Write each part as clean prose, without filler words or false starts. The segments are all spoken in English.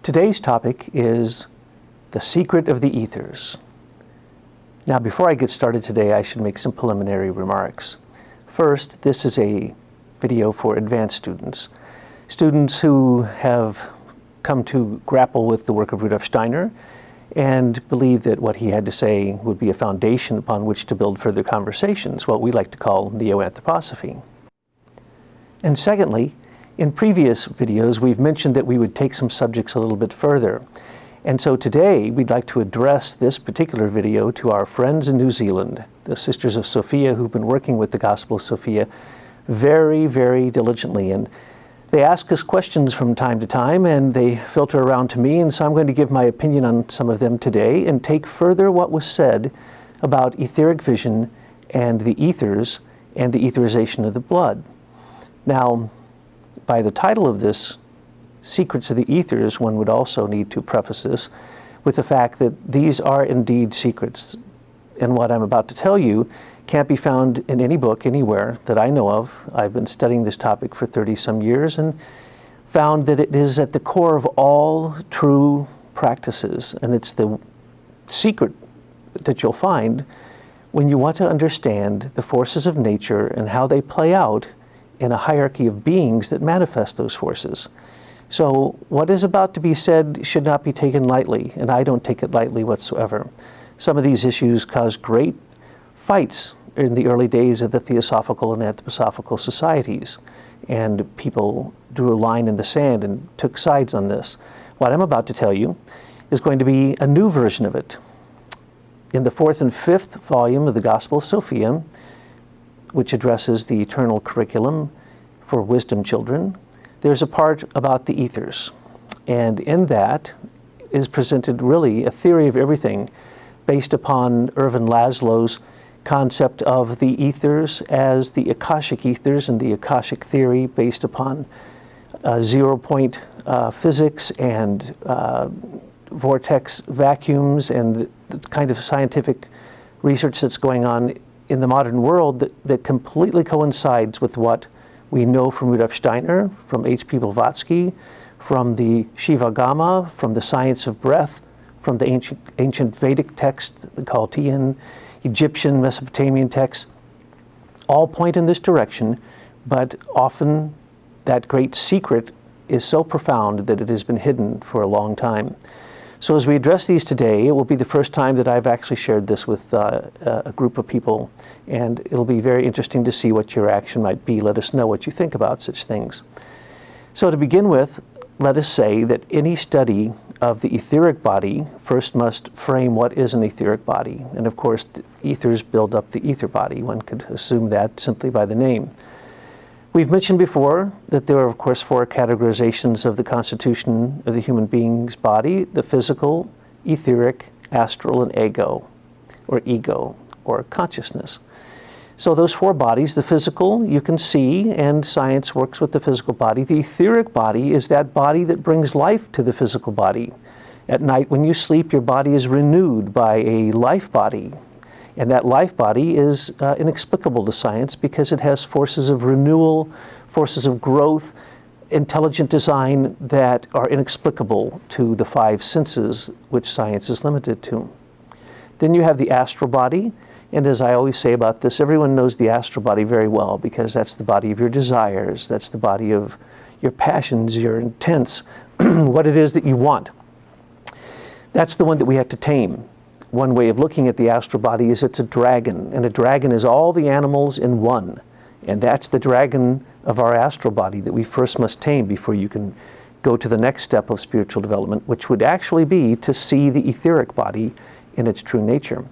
Today's topic is the secret of the ethers. Now, before I get started today, I should make some preliminary remarks. First, this is a video for advanced students. Students who have come to grapple with the work of Rudolf Steiner and believe that what he had to say would be a foundation upon which to build further conversations, what we like to call neo-anthroposophy. And secondly, in previous videos, we've mentioned that we would take some subjects a little bit further. And so today, we'd like to address this particular video to our friends in New Zealand, the Sisters of Sophia, who've been working with the Gospel of Sophia very, very diligently. And they ask us questions from time to time, and they filter around to me, and so I'm going to give my opinion on some of them today and take further what was said about etheric vision and the ethers and the etherization of the blood. Now, by the title of this, Secrets of the Ethers, one would also need to preface this with the fact that these are indeed secrets. And what I'm about to tell you can't be found in any book anywhere that I know of. I've been studying this topic for 30-some years and found that it is at the core of all true practices. And it's the secret that you'll find when you want to understand the forces of nature and how they play out in a hierarchy of beings that manifest those forces. So what is about to be said should not be taken lightly, and I don't take it lightly whatsoever. Some of these issues caused great fights in the early days of the Theosophical and Anthroposophical societies, and people drew a line in the sand and took sides on this. What I'm about to tell you is going to be a new version of it. In the 4th and 5th volume of the Gospel of Sophia, which addresses the eternal curriculum for wisdom children, there's a part about the ethers. And in that is presented really a theory of everything based upon Erwin Laszlo's concept of the ethers as the Akashic ethers and the Akashic theory based upon zero-point physics and vortex vacuums and the kind of scientific research that's going on in the modern world that completely coincides with what we know from Rudolf Steiner, from H.P. Blavatsky, from the Shiva Gama, from the science of breath, from the ancient Vedic text, the Chaldean, Egyptian, Mesopotamian texts, all point in this direction, but often that great secret is so profound that it has been hidden for a long time. So as we address these today, it will be the first time that I've actually shared this with a group of people, and it'll be very interesting to see what your reaction might be. Let us know what you think about such things. So to begin with, let us say that any study of the etheric body first must frame what is an etheric body. And of course, the ethers build up the ether body. One could assume that simply by the name. We've mentioned before that there are, of course, 4 categorizations of the constitution of the human being's body: the physical, etheric, astral, and ego, or consciousness. So those 4 bodies, the physical, you can see, and science works with the physical body. The etheric body is that body that brings life to the physical body. At night when you sleep, your body is renewed by a life body. And that life body is inexplicable to science because it has forces of renewal, forces of growth, intelligent design that are inexplicable to the 5 senses which science is limited to. Then you have the astral body, and as I always say about this, everyone knows the astral body very well because that's the body of your desires, that's the body of your passions, your intents, what it is that you want. That's the one that we have to tame. One way of looking at the astral body is it's a dragon, and a dragon is all the animals in one. And that's the dragon of our astral body that we first must tame before you can go to the next step of spiritual development, which would actually be to see the etheric body in its true nature.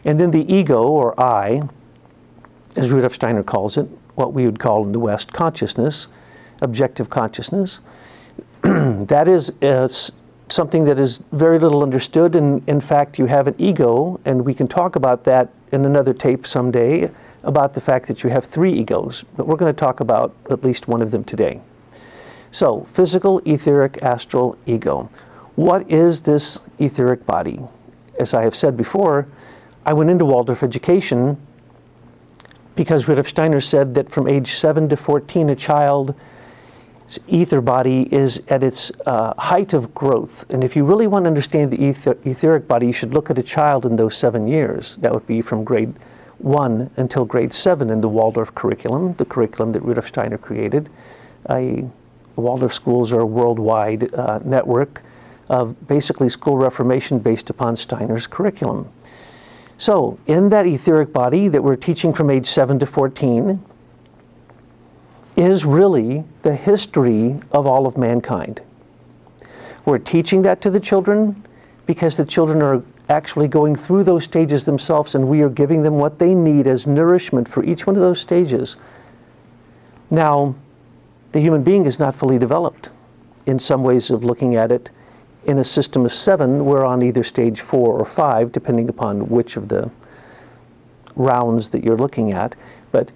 And then the ego, or I, as Rudolf Steiner calls it, what we would call in the West consciousness, objective consciousness, that is something that is very little understood, and in fact you have an ego, and we can talk about that in another tape someday, about the fact that you have 3 egos, but we're going to talk about at least one of them today. So, physical, etheric, astral, ego. What is this etheric body? As I have said before, I went into Waldorf education because Rudolf Steiner said that from age 7 to 14 a child ether body is at its height of growth. And if you really want to understand the etheric body, you should look at a child in those 7 years. That would be from grade 1 until grade 7 in the Waldorf curriculum, the curriculum that Rudolf Steiner created. Waldorf schools are a worldwide network of basically school reformation based upon Steiner's curriculum. So in that etheric body that we're teaching from age 7 to 14 is really the history of all of mankind. We're teaching that to the children because the children are actually going through those stages themselves, and we are giving them what they need as nourishment for each one of those stages. Now, the human being is not fully developed. In some ways of looking at it, in a system of 7, we're on either stage 4 or 5, depending upon which of the rounds that you're looking at. But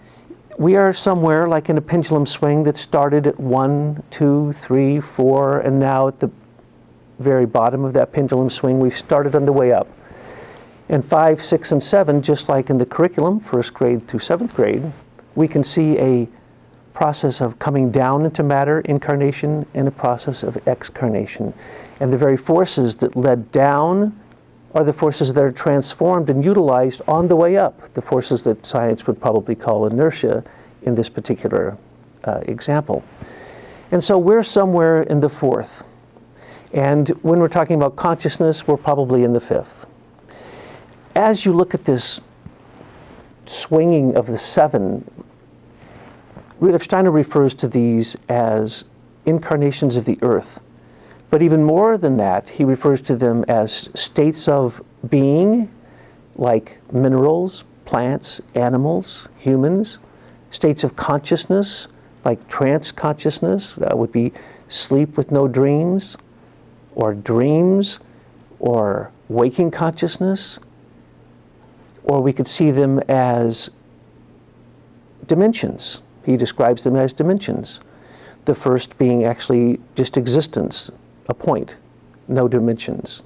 we are somewhere like in a pendulum swing that started at 1, 2, 3, 4, and now at the very bottom of that pendulum swing, we've started on the way up. And 5, 6, and 7, just like in the curriculum, 1st grade through 7th grade, we can see a process of coming down into matter, incarnation, and a process of excarnation. And the very forces that led down are the forces that are transformed and utilized on the way up, the forces that science would probably call inertia in this particular example. And so we're somewhere in the 4th. And when we're talking about consciousness, we're probably in the 5th. As you look at this swinging of the 7, Rudolf Steiner refers to these as incarnations of the earth. But even more than that, he refers to them as states of being, like minerals, plants, animals, humans, states of consciousness, like trance consciousness, that would be sleep with no dreams, or dreams, or waking consciousness, or we could see them as dimensions. He describes them as dimensions. The first being actually just existence, a point, no dimensions,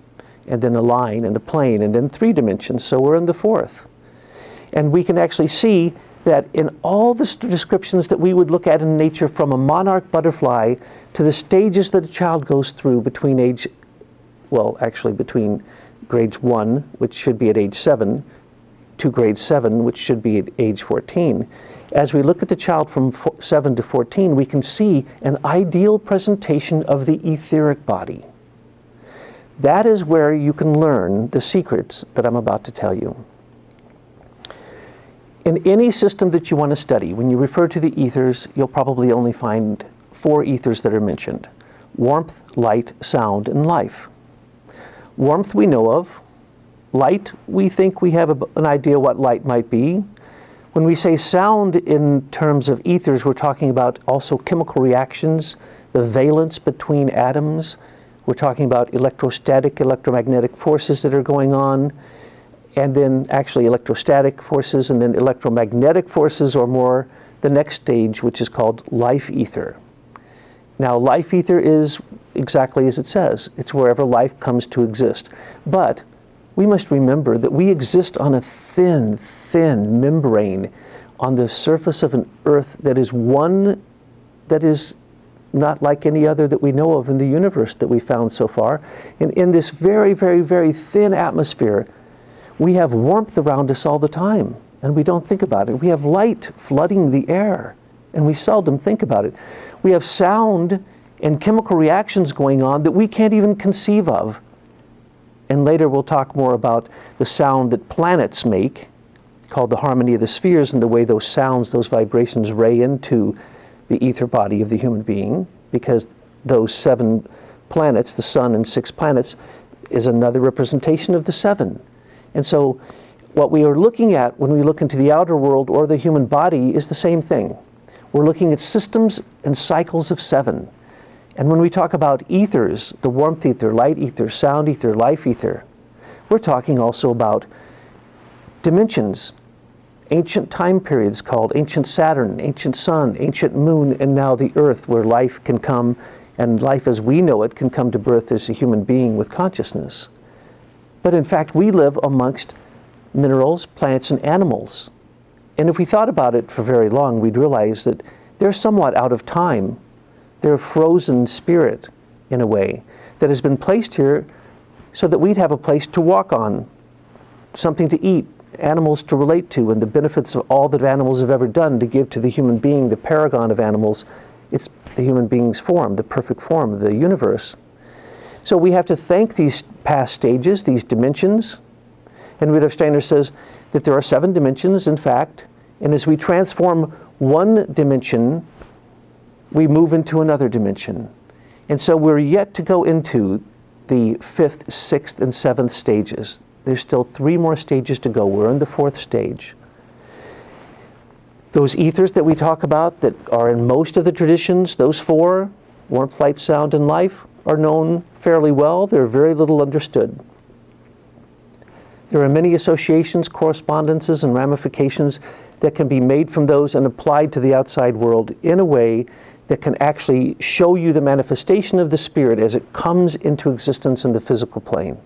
and then a line and a plane, and then 3 dimensions, so we're in the 4th. And we can actually see that in all the descriptions that we would look at in nature, from a monarch butterfly to the stages that a child goes through between between grades 1, which should be at age 7, to grade 7, which should be at age 14. As we look at the child from 7 to 14, we can see an ideal presentation of the etheric body. That is where you can learn the secrets that I'm about to tell you. In any system that you want to study, when you refer to the ethers, you'll probably only find 4 ethers that are mentioned: warmth, light, sound, and life. Warmth we know of. Light, we think we have an idea what light might be. When we say sound in terms of ethers, we're talking about also chemical reactions, the valence between atoms. We're talking about electrostatic, electromagnetic forces that are going on, and then actually electrostatic forces, and then electromagnetic forces, or more, the next stage, which is called life ether. Now, life ether is exactly as it says. It's wherever life comes to exist. But we must remember that we exist on a thin, thin membrane on the surface of an earth that is one that is not like any other that we know of in the universe that we found so far. And in this very, very, very thin atmosphere, we have warmth around us all the time, and we don't think about it. We have light flooding the air, and we seldom think about it. We have sound and chemical reactions going on that we can't even conceive of. And later we'll talk more about the sound that planets make, called the harmony of the spheres, and the way those sounds, those vibrations ray into the ether body of the human being, because those 7 planets, the sun and 6 planets, is another representation of the 7. And so what we are looking at when we look into the outer world or the human body is the same thing. We're looking at systems and cycles of 7. And when we talk about ethers, the warmth ether, light ether, sound ether, life ether, we're talking also about dimensions, ancient time periods called ancient Saturn, ancient sun, ancient moon, and now the earth, where life can come, and life as we know it can come to birth as a human being with consciousness. But in fact, we live amongst minerals, plants, and animals. And if we thought about it for very long, we'd realize that they're somewhat out of time. They're a frozen spirit, in a way, that has been placed here so that we'd have a place to walk on, something to eat, animals to relate to, and the benefits of all that animals have ever done to give to the human being, the paragon of animals. It's the human being's form, the perfect form of the universe. So we have to thank these past stages, these dimensions. And Rudolf Steiner says that there are 7 dimensions, in fact, and as we transform one dimension, we move into another dimension. And so we're yet to go into the 5th, 6th, and 7th stages. There's still 3 more stages to go. We're in the 4th stage. Those ethers that we talk about that are in most of the traditions, those 4, warmth, light, sound, and life, are known fairly well. They're very little understood. There are many associations, correspondences, and ramifications that can be made from those and applied to the outside world in a way that can actually show you the manifestation of the spirit as it comes into existence in the physical plane.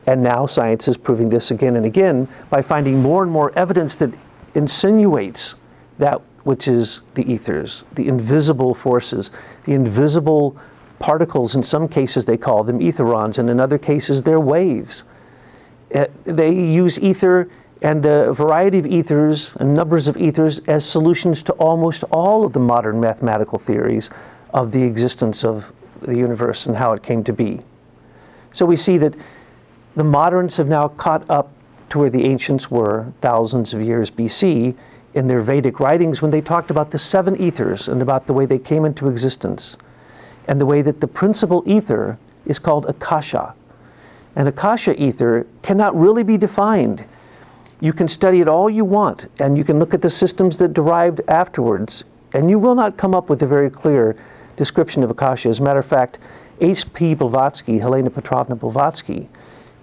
And now science is proving this again and again by finding more and more evidence that insinuates that which is the ethers, the invisible forces, the invisible particles. In some cases they call them etherons, and in other cases they're waves. They use ether and the variety of ethers and numbers of ethers as solutions to almost all of the modern mathematical theories of the existence of the universe and how it came to be. So we see that the moderns have now caught up to where the ancients were thousands of years BC in their Vedic writings when they talked about the 7 ethers and about the way they came into existence, and the way that the principal ether is called Akasha. And Akasha ether cannot really be defined. You can study it all you want, and you can look at the systems that derived afterwards, and you will not come up with a very clear description of Akasha. As a matter of fact, H.P. Blavatsky, Helena Petrovna Blavatsky,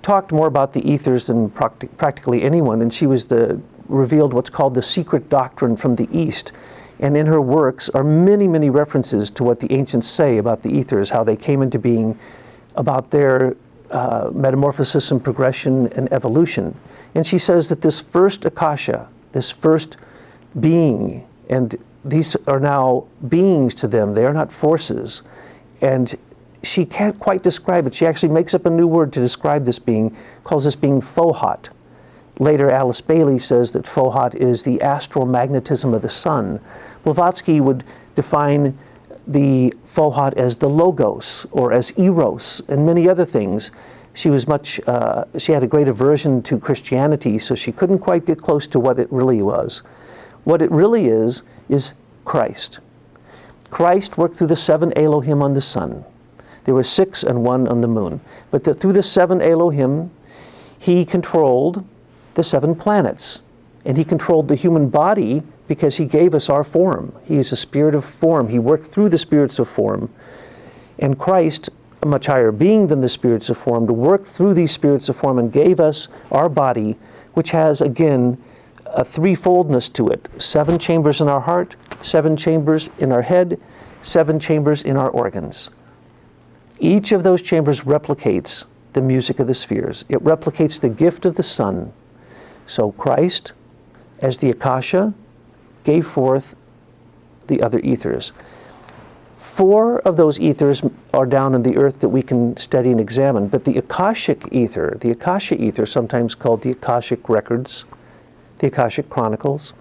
talked more about the ethers than practically anyone, and she was revealed what's called the secret doctrine from the East. And in her works are many, many references to what the ancients say about the ethers, how they came into being, about their metamorphosis and progression and evolution. And she says that this first Akasha, this first being, and these are now beings to them, they are not forces. And she can't quite describe it. She actually makes up a new word to describe this being, calls this being Fohat. Later, Alice Bailey says that Fohat is the astral magnetism of the sun. Blavatsky would define the Fohat as the Logos, or as Eros, and many other things. She was she had a great aversion to Christianity, so she couldn't quite get close to what it really was. What it really is Christ. Christ worked through the 7 Elohim on the sun. There were 6 and 1 on the moon. But through the 7 Elohim, he controlled the 7 planets. And he controlled the human body because he gave us our form. He is a spirit of form. He worked through the spirits of form. And Christ, a much higher being than the spirits of form, to work through these spirits of form and gave us our body, which has, again, a threefoldness to it. 7 chambers in our heart, 7 chambers in our head, 7 chambers in our organs. Each of those chambers replicates the music of the spheres. It replicates the gift of the sun. So Christ, as the Akasha, gave forth the other ethers. 4 of those ethers are down in the earth that we can study and examine, but the Akashic ether, sometimes called the Akashic records, the Akashic chronicles,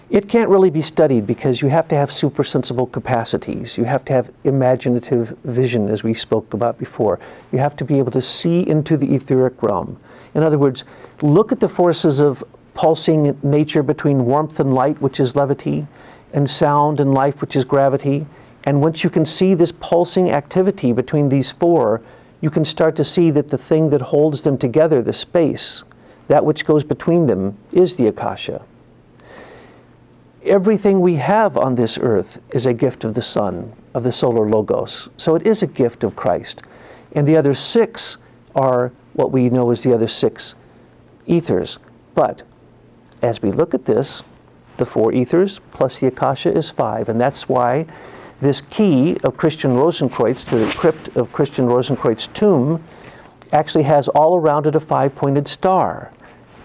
it can't really be studied because you have to have supersensible capacities. You have to have imaginative vision, as we spoke about before. You have to be able to see into the etheric realm. In other words, look at the forces of pulsing nature between warmth and light, which is levity, and sound and life, which is gravity. And once you can see this pulsing activity between these 4, you can start to see that the thing that holds them together, the space, that which goes between them, is the Akasha. Everything we have on this earth is a gift of the sun, of the solar logos. So it is a gift of Christ. And the other 6 are what we know as the other 6 ethers. But as we look at this, the 4 ethers plus the Akasha is 5. And that's why this key of Christian Rosenkreuz, to the crypt of Christian Rosenkreuz's tomb, actually has all around it a 5-pointed star.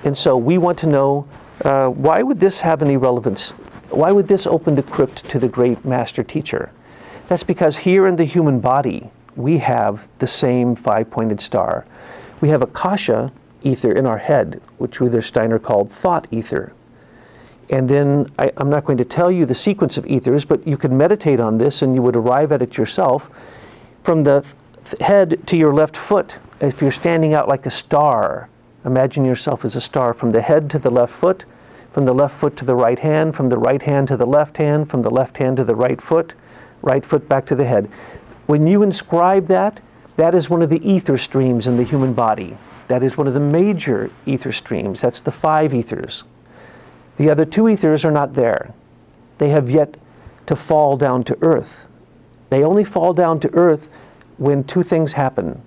And so we want to know, why would this have any relevance Why would this open the crypt to the great master teacher? That's because here in the human body, we have the same five-pointed star. We have akasha ether in our head, which Rudolf Steiner called thought ether. And then, I'm not going to tell you the sequence of ethers, but you could meditate on this and you would arrive at it yourself. From the head to your left foot, if you're standing out like a star, imagine yourself as a star from the head to the left foot, from the left foot to the right hand, from the right hand to the left hand, from the left hand to the right foot back to the head. When you inscribe that, that is one of the ether streams in the human body. That is one of the major ether streams. That's the five ethers. The other two ethers are not there. They have yet to fall down to earth. They only fall down to earth when two things happen.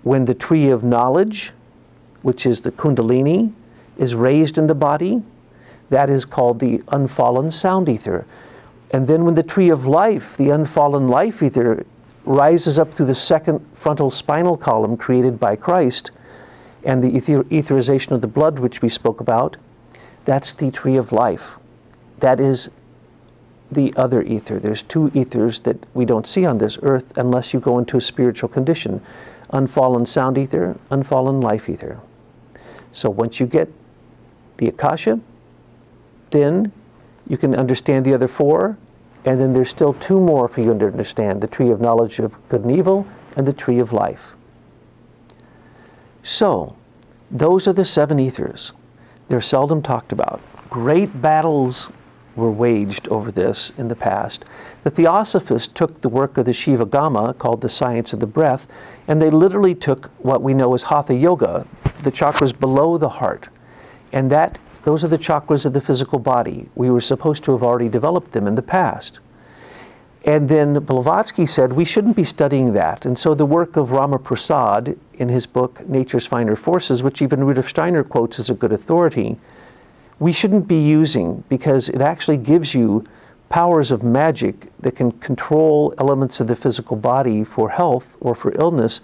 When the tree of knowledge, which is the kundalini, is raised in the body, that is called the unfallen sound ether. And then when the tree of life, the unfallen life ether, rises up through the second frontal spinal column created by Christ, and the etherization of the blood, which we spoke about, that's the tree of life. That is the other ether. There's two ethers that we don't see on this earth unless you go into a spiritual condition. Unfallen sound ether, unfallen life ether. So once you get the akasha, then you can understand the other four, and then there's still two more for you to understand: the tree of knowledge of good and evil and the tree of life. So, those are the seven ethers. They're seldom talked about. Great battles were waged over this in the past. The Theosophists took the work of the Shiva Gama, called the science of the breath, and they literally took what we know as Hatha Yoga, the chakras below the heart, and those are the chakras of the physical body. We were supposed to have already developed them in the past. And then Blavatsky said we shouldn't be studying that. And so the work of Rama Prasad in his book, Nature's Finer Forces, which even Rudolf Steiner quotes as a good authority, we shouldn't be using, because it actually gives you powers of magic that can control elements of the physical body for health or for illness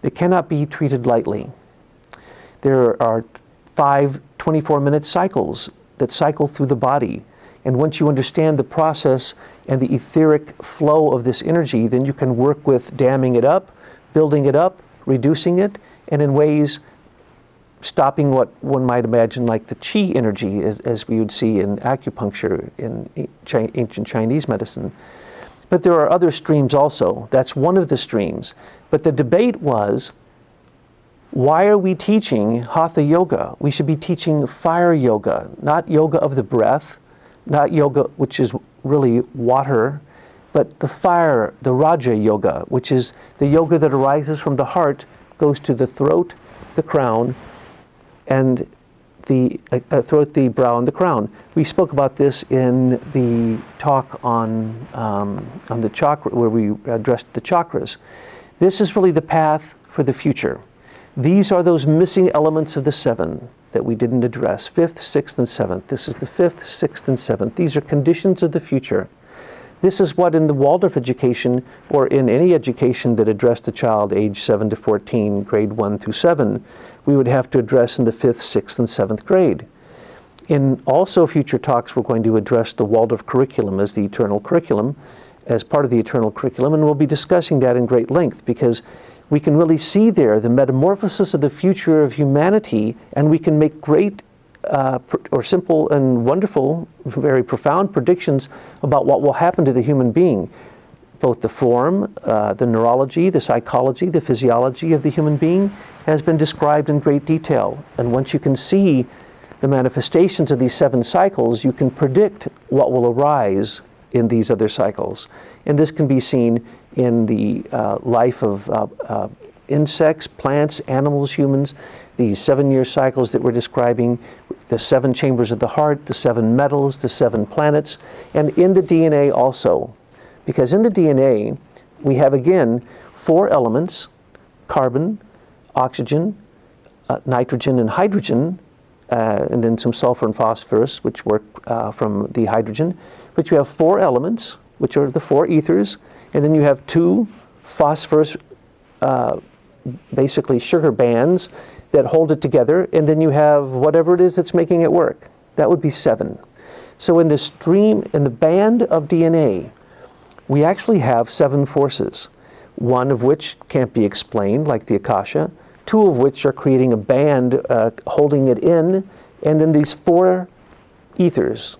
that cannot be treated lightly. There are 5 24-minute cycles that cycle through the body. And once you understand the process and the etheric flow of this energy, then you can work with damming it up, building it up, reducing it, and in ways stopping what one might imagine like the chi energy, as we would see in acupuncture, in ancient Chinese medicine. But there are other streams also. That's one of the streams. But the debate was, why are we teaching Hatha Yoga? We should be teaching fire yoga, not yoga of the breath, not yoga which is really water, but the fire, the Raja Yoga, which is the yoga that arises from the heart, goes to the throat, the crown, and the throat, the brow, and the crown. We spoke about this in the talk on the chakra, where we addressed the chakras. This is really the path for the future. These are those missing elements of the seven that we didn't address: 5th, 6th, and 7th. This is the 5th, 6th, and 7th. These are conditions of the future. This is what in the Waldorf education, or in any education that addressed a child age 7 to 14, grade 1 through 7, we would have to address in the 5th, 6th, and 7th grade. In also future talks, we're going to address the Waldorf curriculum as the eternal curriculum, as part of the eternal curriculum, and we'll be discussing that in great length, because we can really see there the metamorphosis of the future of humanity, and we can make great or simple and wonderful, very profound predictions about what will happen to the human being. Both the form, the neurology, the psychology, the physiology of the human being has been described in great detail. And once you can see the manifestations of these 7 cycles, you can predict what will arise in these other cycles. And this can be seen in the life of insects, plants, animals, humans, these 7-year cycles that we're describing, the 7 chambers of the heart, the 7 metals, the 7 planets, and in the DNA also. Because in the DNA, we have again 4 elements: carbon, oxygen, nitrogen, and hydrogen, and then some sulfur and phosphorus, which work from the hydrogen. But you have 4 elements, which are the 4 ethers, and then you have 2 phosphorus, basically sugar bands that hold it together, and then you have whatever it is that's making it work. That would be 7. So in the stream, in the band of DNA, we actually have 7 forces, one of which can't be explained, like the Akasha, 2 of which are creating a band holding it in, and then these 4 ethers,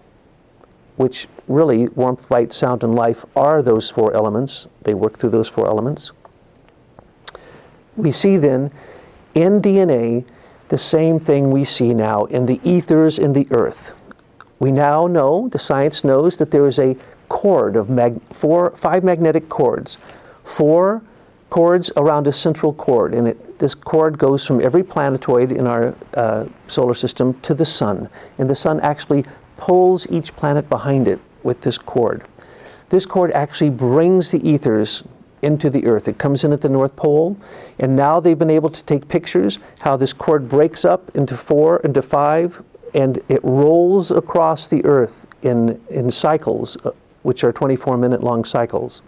which really, warmth, light, sound, and life are those 4 elements. They work through those 4 elements. We see then in DNA the same thing we see now in the ethers in the earth. We now know, the science knows, that there is a cord of 5 magnetic cords, 4 cords around a central cord, and this cord goes from every planetoid in our solar system to the sun, and the sun actually pulls each planet behind it with this cord. This cord actually brings the ethers into the earth. It comes in at the North Pole, and now they've been able to take pictures how this cord breaks up into 4, into 5, and it rolls across the earth in cycles, which are 24-minute long cycles.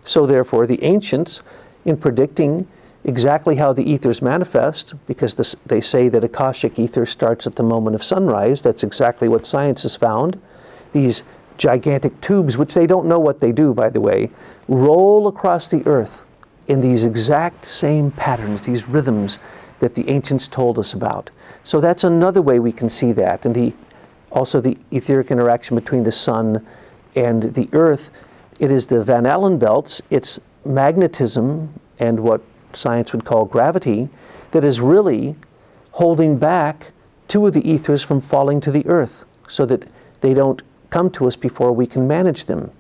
So therefore, the ancients, in predicting exactly how the ethers manifest, because they say that Akashic ether starts at the moment of sunrise, that's exactly what science has found. These gigantic tubes, which they don't know what they do, by the way, roll across the earth in these exact same patterns, these rhythms that the ancients told us about. So that's another way we can see that. And also the etheric interaction between the sun and the earth, it is the Van Allen belts, it's magnetism and what science would call gravity that is really holding back 2 of the ethers from falling to the earth so that they don't come to us before we can manage them.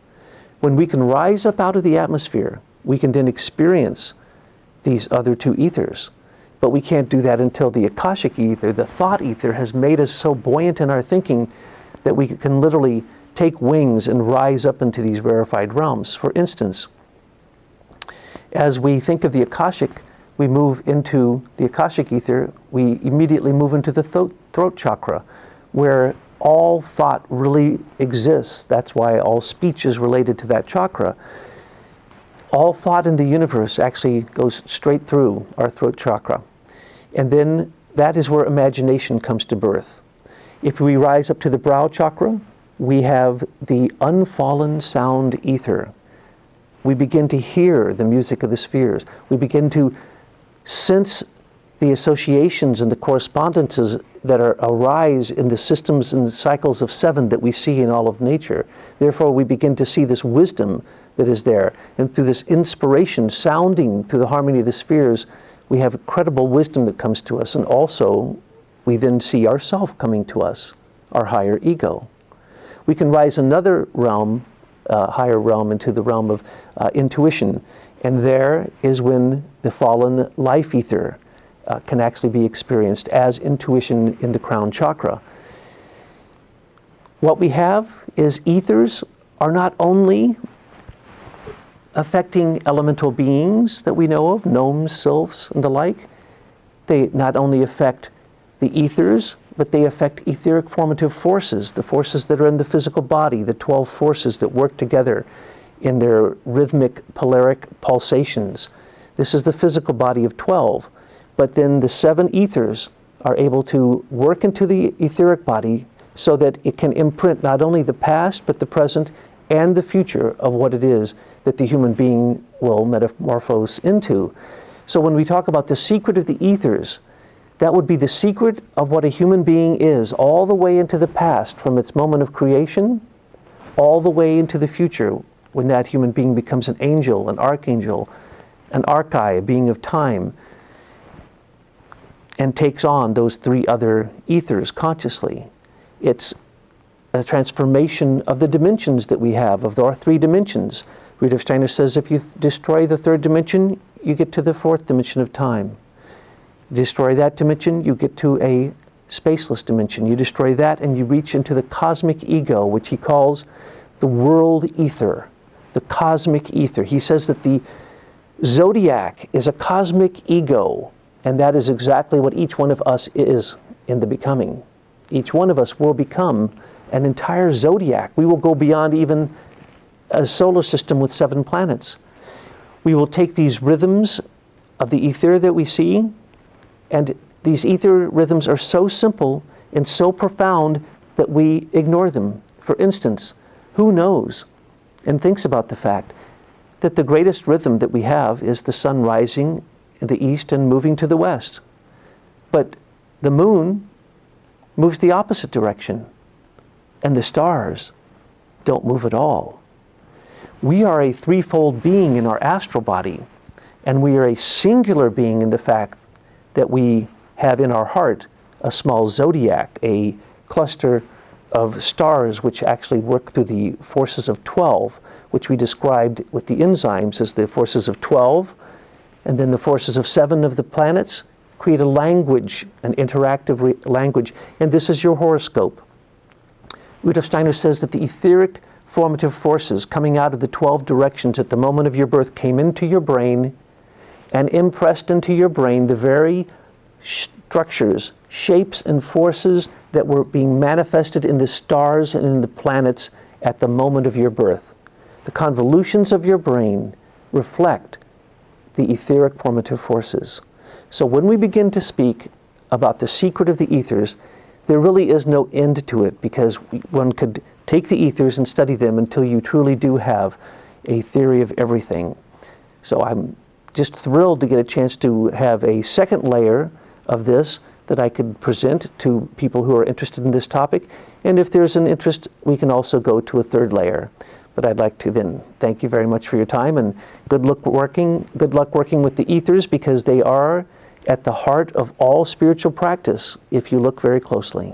When we can rise up out of the atmosphere, we can then experience these other 2 ethers. But we can't do that until the Akashic ether, the thought ether, has made us so buoyant in our thinking that we can literally take wings and rise up into these rarefied realms. For instance, as we think of the Akashic, we move into the Akashic ether, we immediately move into the throat chakra, where all thought really exists. That's why all speech is related to that chakra. All thought in the universe actually goes straight through our throat chakra. And then that is where imagination comes to birth. If we rise up to the brow chakra, we have the unfallen sound ether. We begin to hear the music of the spheres. We begin to sense the associations and the correspondences that arise in the systems and cycles of 7 that we see in all of nature. Therefore, we begin to see this wisdom that is there. And through this inspiration, sounding through the harmony of the spheres, we have incredible wisdom that comes to us. And also, we then see ourself coming to us, our higher ego. We can rise another realm, higher realm, into the realm of intuition. And there is when the fallen life ether can actually be experienced as intuition in the crown chakra. What we have is ethers are not only affecting elemental beings that we know of, gnomes, sylphs, and the like. They not only affect the ethers, but they affect etheric formative forces, the forces that are in the physical body, the 12 forces that work together in their rhythmic polaric pulsations. This is the physical body of 12. But then the 7 ethers are able to work into the etheric body so that it can imprint not only the past, but the present and the future of what it is that the human being will metamorphose into. So when we talk about the secret of the ethers, that would be the secret of what a human being is, all the way into the past, from its moment of creation, all the way into the future, when that human being becomes an angel, an archangel, an archai, a being of time, and takes on those 3 other ethers consciously. It's a transformation of the dimensions that we have, of our 3 dimensions. Rudolf Steiner says if you destroy the 3rd dimension, you get to the 4th dimension of time. You destroy that dimension, you get to a spaceless dimension. You destroy that and you reach into the cosmic ego, which he calls the world ether, the cosmic ether. He says that the zodiac is a cosmic ego, and that is exactly what each one of us is in the becoming. Each one of us will become an entire zodiac. We will go beyond even a solar system with 7 planets. We will take these rhythms of the ether that we see, and these ether rhythms are so simple and so profound that we ignore them For instance, who knows and thinks about the fact that the greatest rhythm that we have is the sun rising in the east and moving to the west? But the moon moves the opposite direction, and the stars don't move at all. We are a threefold being in our astral body, and we are a singular being in the fact that we have in our heart a small zodiac, a cluster of stars which actually work through the forces of 12, which we described with the enzymes as the forces of 12, and then the forces of 7 of the planets create a language, an interactive language, and this is your horoscope. Rudolf Steiner says that the etheric formative forces coming out of the 12 directions at the moment of your birth came into your brain and impressed into your brain the very structures, shapes, and forces that were being manifested in the stars and in the planets at the moment of your birth. The convolutions of your brain reflect the etheric formative forces. So when we begin to speak about the secret of the ethers, there really is no end to it, because one could take the ethers and study them until you truly do have a theory of everything. So I'm just thrilled to get a chance to have a second layer of this that I could present to people who are interested in this topic. And if there's an interest, we can also go to a third layer. But I'd like to then thank you very much for your time, and good luck working with the ethers, because they are at the heart of all spiritual practice if you look very closely.